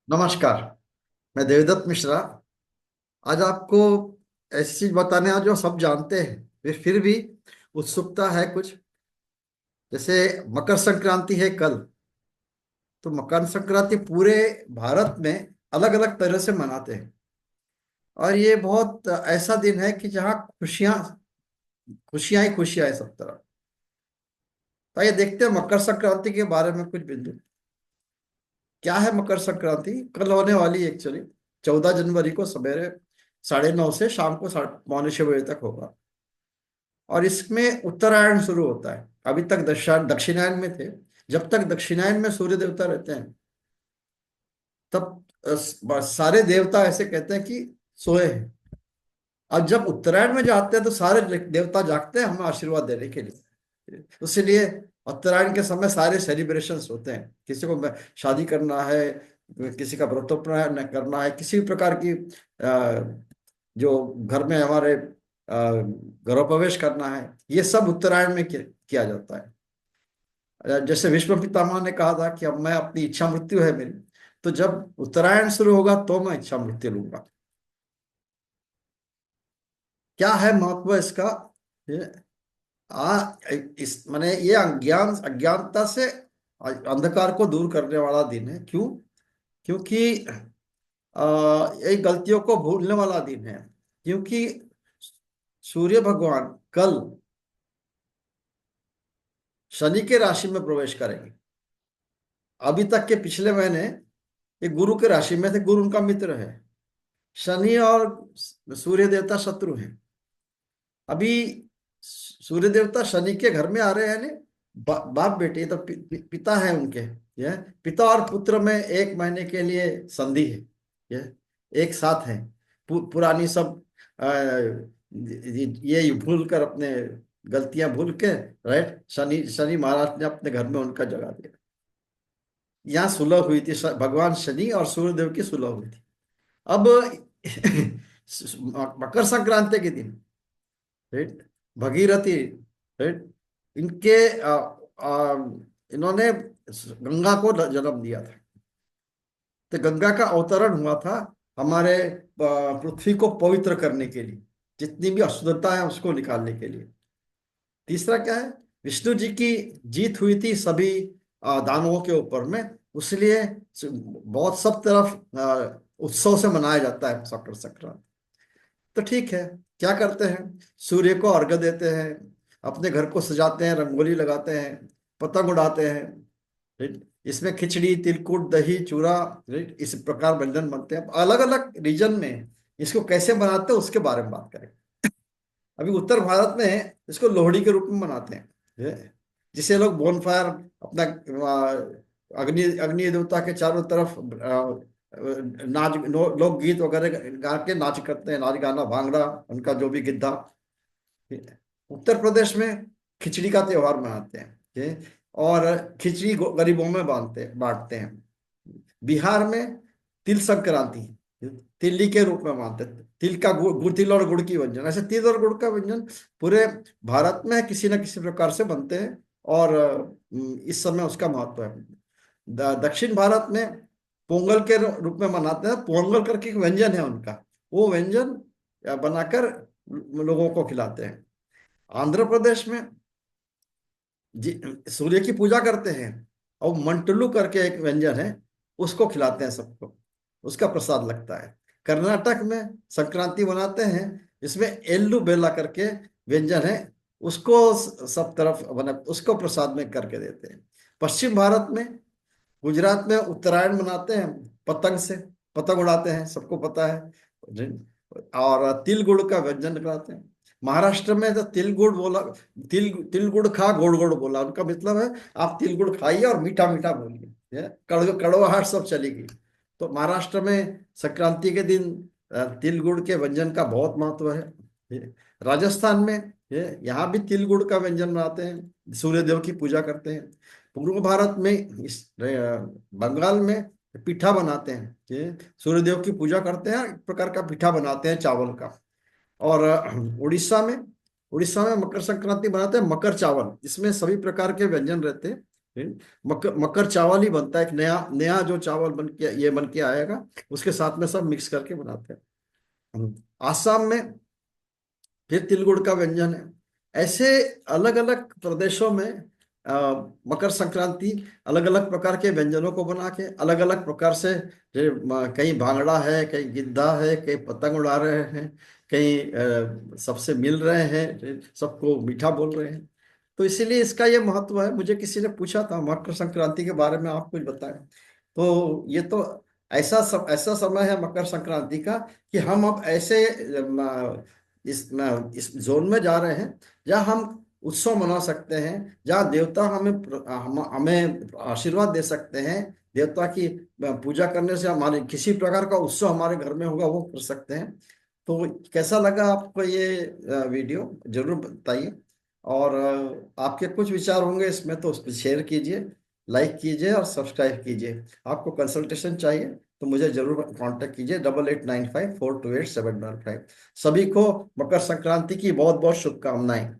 नमस्कार। मैं देवदत्त मिश्रा। आज आपको ऐसी चीज बताने आज जो सब जानते हैं वे फिर भी उत्सुकता है कुछ। जैसे मकर संक्रांति है कल। तो मकर संक्रांति पूरे भारत में अलग अलग तरह से मनाते हैं। और ये बहुत ऐसा दिन है कि जहाँ खुशियां खुशियां ही खुशियां है सब तरफ। तो ये देखते हैं मकर संक्रांति के बारे में कुछ बिंदु। क्या है मकर संक्रांति? कल होने वाली एक्चुअली 14 जनवरी को सवेरे 9:30 से शाम को 5:45 तक होगा। और इसमें उत्तरायण शुरू होता है। अभी तक दक्षिणायन में थे। जब तक दक्षिणायन में सूर्य देवता रहते हैं तब सारे देवता ऐसे कहते हैं कि सोए हैं। और जब उत्तरायण में जाते हैं तो सारे देवता जागते हैं हमें आशीर्वाद देने के लिए। इसलिए उत्तरायण के समय सारे सेलिब्रेशंस होते हैं। किसी को शादी करना है, किसी का व्रतोपनयन करना है, किसी भी प्रकार की जो घर में हमारे गृह प्रवेश करना है, ये सब उत्तरायण में किया जाता है। जैसे भीष्म पितामह ने कहा था कि अब मैं अपनी इच्छा मृत्यु है मेरी, तो जब उत्तरायण शुरू होगा तो मैं इच्छा मृत्यु लूंगा। क्या है महत्व इसका? ये इस माने ये अज्ञानता से अंधकार को दूर करने वाला दिन है। क्यों? क्योंकि ये गलतियों को भूलने वाला दिन है। क्योंकि सूर्य भगवान कल शनि के राशि में प्रवेश करेंगे। अभी तक के पिछले महीने ये गुरु के राशि में थे। गुरु उनका मित्र है। शनि और सूर्य देवता शत्रु हैं। अभी सूर्य देवता शनि के घर में आ रहे हैं ने बाप बेटे, ये तो पिता है उनके। ये पिता और पुत्र में 1 महीने के लिए संधि है। ये एक साथ है। पुरानी सब ये भूल कर अपने गलतियां भूल के, राइट, शनि शनि महाराज ने अपने घर में उनका जगह दिया। यहाँ सुलह हुई थी, भगवान शनि और सूर्यदेव की सुलह हुई थी। अब मकर संक्रांति के दिन, राइट, भगीरथी, राइट, इनके इन्होंने गंगा को जन्म दिया था। तो गंगा का अवतरण हुआ था हमारे पृथ्वी को पवित्र करने के लिए, जितनी भी अशुद्धता है उसको निकालने के लिए। तीसरा क्या है? विष्णु जी की जीत हुई थी सभी दानवों के ऊपर में। उसलिए बहुत सब तरफ उत्सव से मनाया जाता है मकर संक्रांति। तो ठीक है, क्या करते हैं? सूर्य को अर्घ्य देते हैं, अपने घर को सजाते हैं, रंगोली लगाते हैं, पतंग उड़ाते हैं, राइट। इसमें खिचड़ी, तिलकुट, दही, चूरा, राइट, इस प्रकार व्यंजन बनते हैं। अलग अलग रीजन में इसको कैसे बनाते हैं उसके बारे में बात करें। अभी उत्तर भारत में इसको लोहड़ी के रूप में मनाते हैं, जिसे लोग बोनफायर अपना अग्नि अग्नि देवता के चारों तरफ लोक गीत वगैरह गा के नाच करते हैं। नाच गाना भांगड़ा उनका जो भी गिद्धा। उत्तर प्रदेश में खिचड़ी का त्योहार मनाते हैं, और खिचड़ी गरीबों में बांटते हैं। बिहार में तिल संक्रांति, तिल्ली के रूप में मानते हैं। तिल का तिल और गुड़ की व्यंजन, ऐसे तिल और गुड़ का व्यंजन पूरे भारत में किसी न किसी प्रकार से बनते हैं। और इस समय उसका महत्व है। दक्षिण भारत में पोंगल के रूप में मनाते हैं। पोंगल करके एक व्यंजन है उनका, वो व्यंजन बनाकर लोगों को खिलाते हैं। आंध्र प्रदेश में सूर्य की पूजा करते हैं, और मंटलू करके एक व्यंजन है, उसको खिलाते हैं सबको। उसका प्रसाद लगता है। कर्नाटक में संक्रांति मनाते हैं, इसमें एल्लू बेला करके व्यंजन है, उसको सब तरफ बना उसको प्रसाद में करके देते हैं। पश्चिम भारत में गुजरात में उत्तरायण मनाते हैं, पतंग से पतंग उड़ाते हैं, सबको पता है। और तिल गुड़ का व्यंजन बनाते हैं। महाराष्ट्र में तो तिल गुड़ बोला, तिल तिल गुड़ खा गुड़ गुड़ बोला, उनका मतलब है आप तिल गुड़ खाइए और मीठा मीठा बोलिए, कड़वाहट सब चलेगी। तो महाराष्ट्र में संक्रांति के दिन तिल गुड़ के व्यंजन का बहुत महत्व है। राजस्थान में यहाँ भी तिल गुड़ का व्यंजन बनाते हैं, सूर्य देव की पूजा करते हैं। पूर्व भारत में बंगाल में पीठा बनाते हैं, सूर्यदेव की पूजा करते हैं, एक प्रकार का पीठा बनाते हैं चावल का। और उड़ीसा में मकर संक्रांति बनाते हैं मकर चावल, इसमें सभी प्रकार के व्यंजन रहते हैं। मकर मकर चावल ही बनता है, एक नया नया जो चावल बन के ये बन के आएगा, उसके साथ में सब मिक्स करके बनाते हैं। आसाम में फिर तिल गुड़ का व्यंजन है। ऐसे अलग अलग प्रदेशों में मकर संक्रांति अलग अलग प्रकार के व्यंजनों को बना के अलग अलग प्रकार से, कहीं भांगड़ा है, कहीं गिद्धा है, कहीं पतंग उड़ा रहे हैं, कहीं सबसे मिल रहे हैं, सबको मीठा बोल रहे हैं। तो इसीलिए इसका ये महत्व है। मुझे किसी ने पूछा था मकर संक्रांति के बारे में, आप कुछ बताएं। तो ये तो ऐसा समय है मकर संक्रांति का कि हम अब ऐसे इस जोन में जा रहे हैं जहाँ हम उत्सव मना सकते हैं, जहाँ देवता हमें आशीर्वाद दे सकते हैं। देवता की पूजा करने से हमारे किसी प्रकार का उत्सव हमारे घर में होगा वो कर सकते हैं। तो कैसा लगा आपको ये वीडियो, जरूर बताइए। और आपके कुछ विचार होंगे इसमें तो उसको शेयर कीजिए, लाइक कीजिए और सब्सक्राइब कीजिए। आपको कंसल्टेशन चाहिए तो मुझे जरूर कांटेक्ट कीजिए, 8895428715। सभी को मकर संक्रांति की बहुत बहुत शुभकामनाएं।